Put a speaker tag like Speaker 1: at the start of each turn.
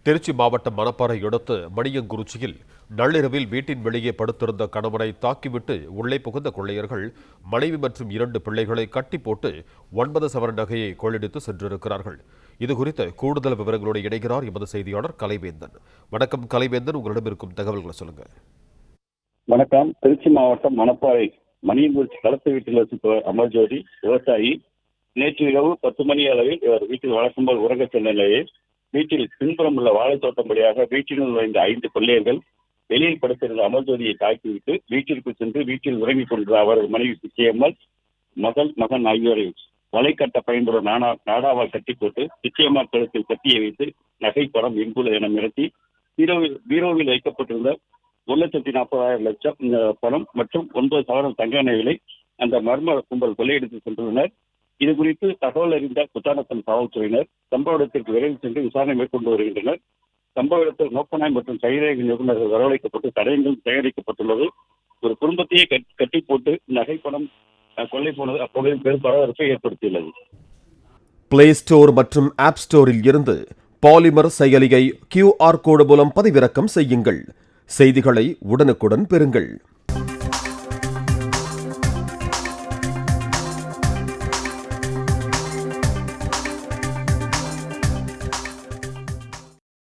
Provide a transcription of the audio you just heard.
Speaker 1: திருச்சி மாவட்டம் மணப்பாறை அடுத்த மணியங்குறிச்சியில் நள்ளிரவில் வீட்டின் வெளியே படுத்திருந்த கணவனை தாக்கிவிட்டு உள்ளே புகுந்த கொள்ளையர்கள் மனைவி மற்றும் 2 பிள்ளைகளை கட்டி போட்டு 9 சவரன் நகையை கொள்ளையடித்து சென்றிருக்கிறார்கள். இதுகுறித்த கூடுதல் விவரங்களோடு இணைகிறார் எமது செய்தியாளர் கலைவேந்தன். வணக்கம் கலைவேந்தன், உங்களிடம் இருக்கும் தகவல்களை சொல்லுங்க.
Speaker 2: வணக்கம். திருச்சி மாவட்டம் மணப்பாறை மணியங்குறிச்சி களத்து வீட்டில் வசிப்பவர் அமர்ஜோதி விவசாயி. நேற்று இரவு 10 மணி அளவில் இவர் வீட்டில் வழக்கம் போல் உறங்க சென்ற நிலையில் வீட்டில் பின்புறம் உள்ள வாழைத்தோட்டம் வழியாக வீட்டினுள் நுழைந்த 5 கொள்ளையர்கள் வெளியில் படுத்திருந்த அமர்ஜோதியை தாக்கிவிட்டு வீட்டிற்கு சென்று வீட்டில் உறங்கிக் கொண்டிருந்த அவரது மனைவி பிச்சையம்மாள், மகன் ஆகியோரை வலை கட்ட பயன்படும் நாடாவால் கட்டி போட்டு பிச்சையம்மாள் கழுத்தில் கத்தியை வைத்து நகை பணம் எங்குள்ள என மிரட்டி பீரோவில் வைக்கப்பட்டிருந்த 1,40,000 பணம் மற்றும் 9 சவரன் தங்க நகைகளை அந்த மர்ம கும்பல் கொள்ளையடித்து சென்றுள்ளனர். இது குறித்து தகவல் அறிந்த குத்தானத்தம் காவல்துறையினர் சம்பவ இடத்திற்கு விரைவில் சென்று விசாரணை மேற்கொண்டு வருகின்றனர். சம்பவ இடத்தில் நோக்கநாய் மற்றும் கைரேகை நிபுணர்கள் வரவழைக்கப்பட்டு தடயங்கள் தயாரிக்கப்பட்டுள்ளது. ஒரு குடும்பத்தையே கட்டி போட்டு நகை பணம் கொள்ளை போனது அப்பகுதியில் பெரும் பரபரப்பை ஏற்படுத்தியுள்ளது.
Speaker 1: பிளே ஸ்டோர் மற்றும் ஆப் ஸ்டோரில் இருந்து பாலிமர் செயலியை QR கோடு மூலம் பதிவிறக்கம் செய்யுங்கள். செய்திகளை உடனுக்குடன் பெறுங்கள்.